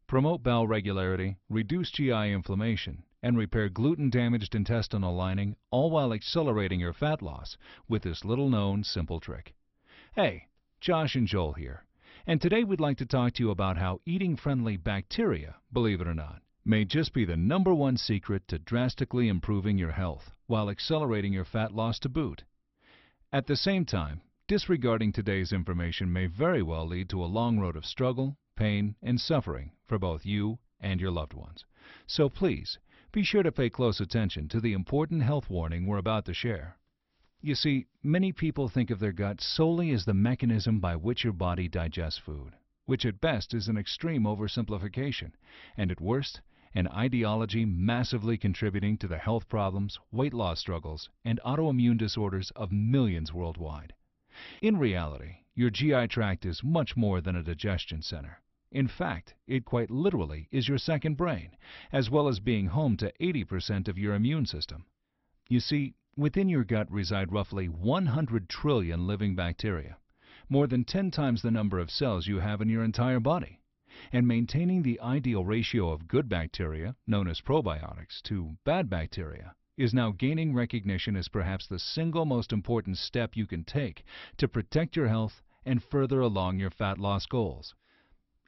promote bowel regularity, reduce GI inflammation, and repair gluten-damaged intestinal lining, all while accelerating your fat loss with this little-known simple trick. Hey, Josh and Joel here, and today we'd like to talk to you about how eating friendly bacteria, believe it or not, may just be the #1 secret to drastically improving your health while accelerating your fat loss to boot. At the same time, disregarding today's information may very well lead to a long road of struggle, pain, and suffering for both you and your loved ones. So please, be sure to pay close attention to the important health warning we're about to share. You see, many people think of their gut solely as the mechanism by which your body digests food, which at best is an extreme oversimplification, and at worst, an ideology massively contributing to the health problems, weight loss struggles, and autoimmune disorders of millions worldwide. In reality, your GI tract is much more than a digestion center. In fact, it quite literally is your second brain, as well as being home to 80% of your immune system. You see, within your gut reside roughly 100 trillion living bacteria, more than 10 times the number of cells you have in your entire body. And maintaining the ideal ratio of good bacteria, known as probiotics, to bad bacteria, is now gaining recognition as perhaps the single most important step you can take to protect your health and further along your fat loss goals.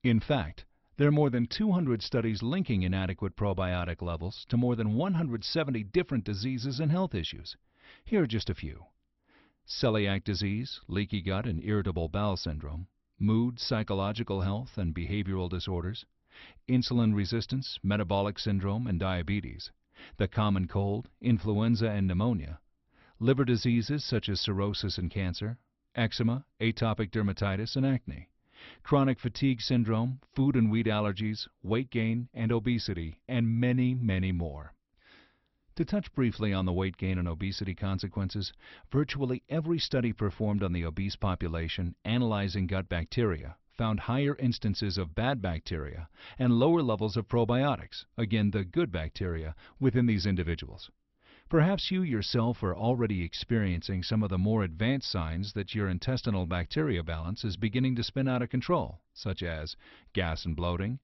In fact, there are more than 200 studies linking inadequate probiotic levels to more than 170 different diseases and health issues. Here are just a few: celiac disease, leaky gut and irritable bowel syndrome, mood, psychological health and behavioral disorders, insulin resistance, metabolic syndrome and diabetes, the common cold, influenza and pneumonia, liver diseases such as cirrhosis and cancer, eczema, atopic dermatitis and acne, chronic fatigue syndrome, food and wheat allergies, weight gain and obesity, and many, many more. To touch briefly on the weight gain and obesity consequences, virtually every study performed on the obese population analyzing gut bacteria found higher instances of bad bacteria and lower levels of probiotics, again the good bacteria, within these individuals. Perhaps you yourself are already experiencing some of the more advanced signs that your intestinal bacteria balance is beginning to spin out of control, such as gas and bloating,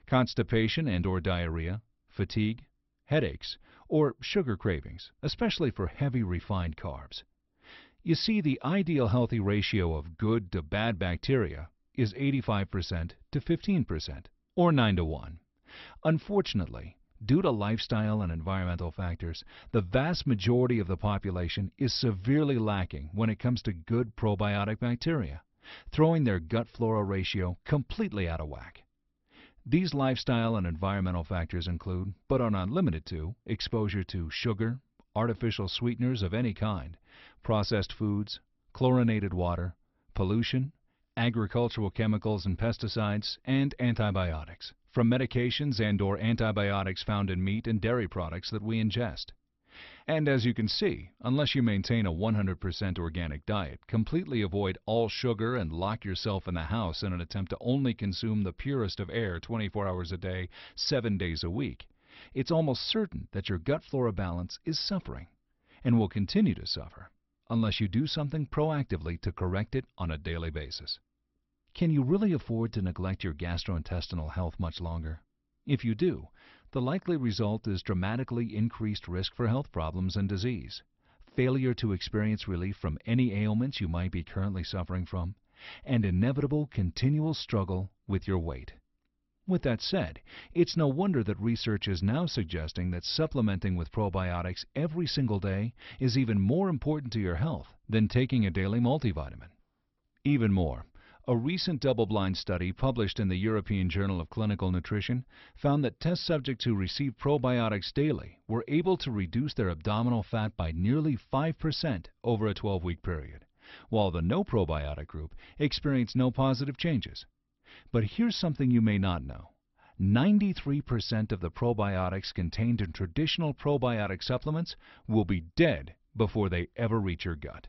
constipation and/or diarrhea, fatigue, headaches, or sugar cravings, especially for heavy refined carbs. You see, the ideal healthy ratio of good to bad bacteria is 85% to 15%, or 9-to-1. Unfortunately, due to lifestyle and environmental factors, the vast majority of the population is severely lacking when it comes to good probiotic bacteria, throwing their gut flora ratio completely out of whack. These lifestyle and environmental factors include, but are not limited to, exposure to sugar, artificial sweeteners of any kind, processed foods, chlorinated water, pollution, agricultural chemicals and pesticides, and antibiotics, from medications and/or antibiotics found in meat and dairy products that we ingest. And as you can see, unless you maintain a 100% organic diet, completely avoid all sugar, and lock yourself in the house in an attempt to only consume the purest of air 24 hours a day, 7 days a week, it's almost certain that your gut flora balance is suffering, and will continue to suffer, unless you do something proactively to correct it on a daily basis. Can you really afford to neglect your gastrointestinal health much longer? If you do, the likely result is dramatically increased risk for health problems and disease, failure to experience relief from any ailments you might be currently suffering from, and inevitable continual struggle with your weight. With that said, it's no wonder that research is now suggesting that supplementing with probiotics every single day is even more important to your health than taking a daily multivitamin. Even more, a recent double-blind study published in the European Journal of Clinical Nutrition found that test subjects who received probiotics daily were able to reduce their abdominal fat by nearly 5% over a 12-week period, while the no probiotic group experienced no positive changes. But here's something you may not know. 93% of the probiotics contained in traditional probiotic supplements will be dead before they ever reach your gut.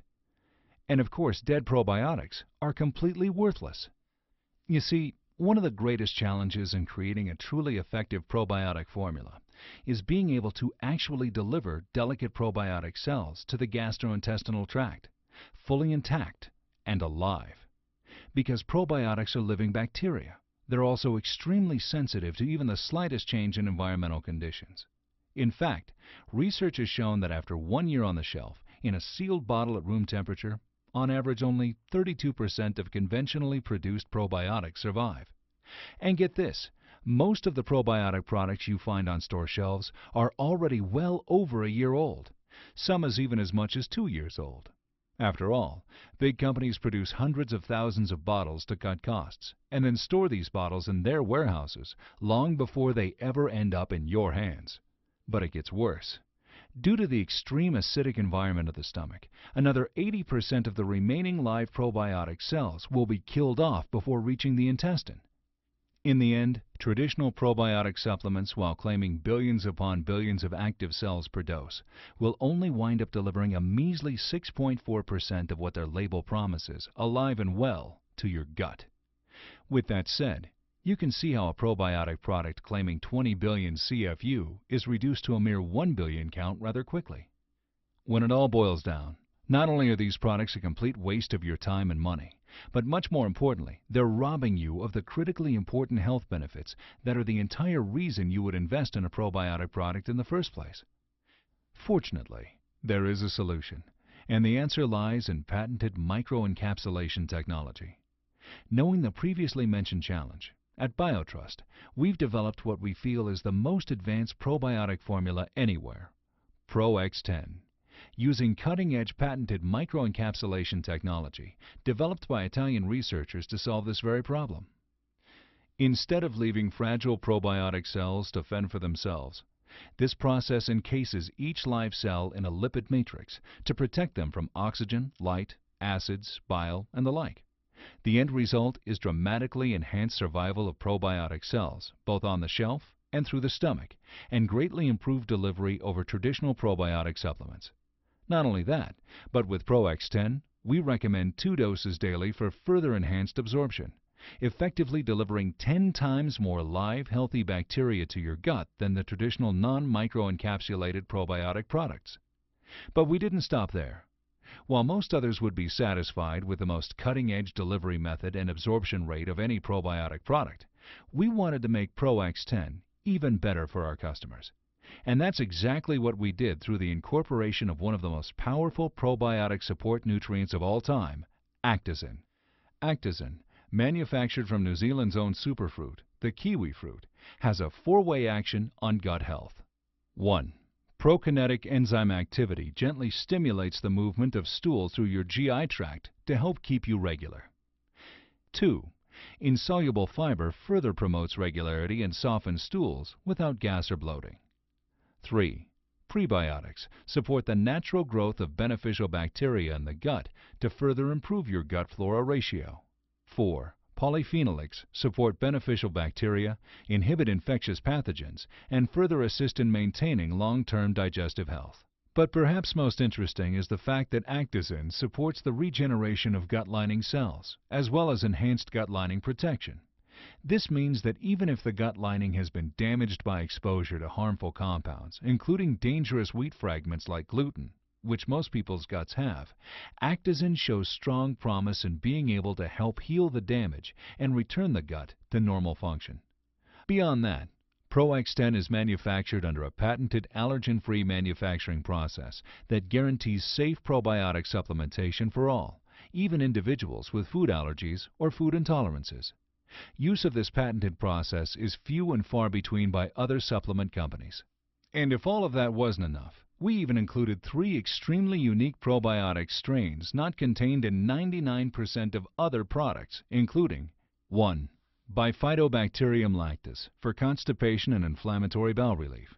And of course, dead probiotics are completely worthless. You see, one of the greatest challenges in creating a truly effective probiotic formula is being able to actually deliver delicate probiotic cells to the gastrointestinal tract, fully intact and alive. Because probiotics are living bacteria, They're also extremely sensitive to even the slightest change in environmental conditions. In fact, research has shown that after 1 year on the shelf, in a sealed bottle at room temperature, on average only 32% of conventionally produced probiotics survive. And get this, most of the probiotic products you find on store shelves are already well over a year old, some even as much as 2 years old. After all, big companies produce hundreds of thousands of bottles to cut costs, and then store these bottles in their warehouses long before they ever end up in your hands. But it gets worse. Due to the extreme acidic environment of the stomach, another 80% of the remaining live probiotic cells will be killed off before reaching the intestine. In the end, traditional probiotic supplements, while claiming billions upon billions of active cells per dose, will only wind up delivering a measly 6.4% of what their label promises, alive and well, to your gut. With that said, you can see how a probiotic product claiming 20 billion CFU is reduced to a mere 1 billion count rather quickly. When it all boils down, not only are these products a complete waste of your time and money, but much more importantly, they're robbing you of the critically important health benefits that are the entire reason you would invest in a probiotic product in the first place. Fortunately, there is a solution, and the answer lies in patented microencapsulation technology. Knowing the previously mentioned challenge, at BioTrust, we've developed what we feel is the most advanced probiotic formula anywhere, Pro-X10. Using cutting-edge patented microencapsulation technology developed by Italian researchers to solve this very problem. Instead of leaving fragile probiotic cells to fend for themselves, this process encases each live cell in a lipid matrix to protect them from oxygen, light, acids, bile, and the like. The end result is dramatically enhanced survival of probiotic cells, both on the shelf and through the stomach, and greatly improved delivery over traditional probiotic supplements. Not only that, but with Pro-X10, we recommend 2 doses daily for further enhanced absorption, effectively delivering 10 times more live, healthy bacteria to your gut than the traditional non-microencapsulated probiotic products. But we didn't stop there. While most others would be satisfied with the most cutting-edge delivery method and absorption rate of any probiotic product, we wanted to make Pro-X10 even better for our customers. And that's exactly what we did through the incorporation of one of the most powerful probiotic support nutrients of all time, Actazin. Actazin, manufactured from New Zealand's own superfruit, the kiwi fruit, has a 4-way action on gut health. 1. Prokinetic enzyme activity gently stimulates the movement of stool through your GI tract to help keep you regular. 2. Insoluble fiber further promotes regularity and softens stools without gas or bloating. 3. Prebiotics support the natural growth of beneficial bacteria in the gut to further improve your gut flora ratio. 4. Polyphenolics support beneficial bacteria, inhibit infectious pathogens, and further assist in maintaining long-term digestive health. But perhaps most interesting is the fact that Actazin supports the regeneration of gut lining cells, as well as enhanced gut lining protection. This means that even if the gut lining has been damaged by exposure to harmful compounds, including dangerous wheat fragments like gluten, which most people's guts have, Actazin shows strong promise in being able to help heal the damage and return the gut to normal function. Beyond that, Pro-X10 is manufactured under a patented allergen-free manufacturing process that guarantees safe probiotic supplementation for all, even individuals with food allergies or food intolerances. Use of this patented process is few and far between by other supplement companies. And if all of that wasn't enough, we even included 3 extremely unique probiotic strains not contained in 99% of other products, including 1. Bifidobacterium lactis for constipation and inflammatory bowel relief.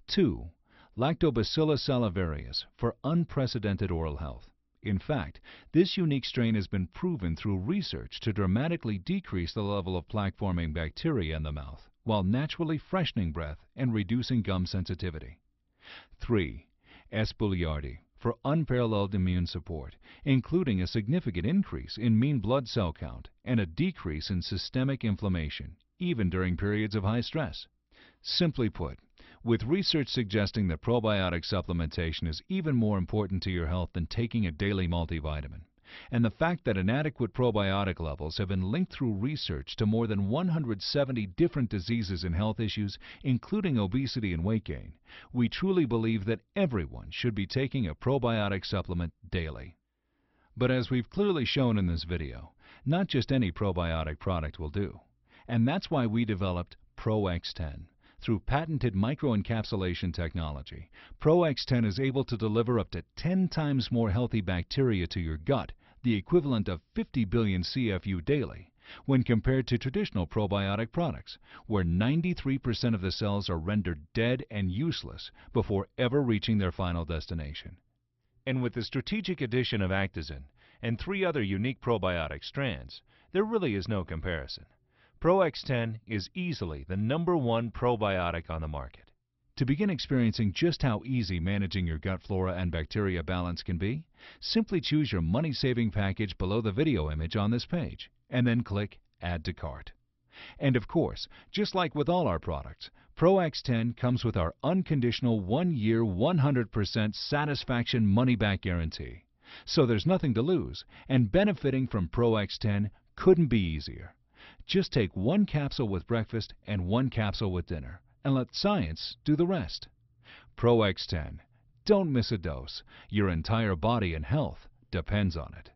2. Lactobacillus salivarius for unprecedented oral health. In fact, this unique strain has been proven through research to dramatically decrease the level of plaque-forming bacteria in the mouth, while naturally freshening breath and reducing gum sensitivity. 3. S. boulardii for unparalleled immune support, including a significant increase in mean blood cell count and a decrease in systemic inflammation, even during periods of high stress. Simply put, with research suggesting that probiotic supplementation is even more important to your health than taking a daily multivitamin, And the fact that inadequate probiotic levels have been linked through research to more than 170 different diseases and health issues, including obesity and weight gain, we truly believe that everyone should be taking a probiotic supplement daily. But as we've clearly shown in this video, not just any probiotic product will do. And that's why we developed Pro-X10. Through patented microencapsulation technology, Pro-X10 is able to deliver up to 10 times more healthy bacteria to your gut, the equivalent of 50 billion CFU daily, when compared to traditional probiotic products, where 93% of the cells are rendered dead and useless before ever reaching their final destination. And with the strategic addition of Actazin and 3 other unique probiotic strands, there really is no comparison. Pro-X10 is easily the #1 probiotic on the market. To begin experiencing just how easy managing your gut flora and bacteria balance can be, simply choose your money-saving package below the video image on this page, and then click Add to Cart. And of course, just like with all our products, Pro-X10 comes with our unconditional 1-year 100% satisfaction money-back guarantee. So there's nothing to lose, and benefiting from Pro-X10 couldn't be easier. Just take 1 capsule with breakfast and 1 capsule with dinner, and let science do the rest. Pro-X10. Don't miss a dose. Your entire body and health depends on it.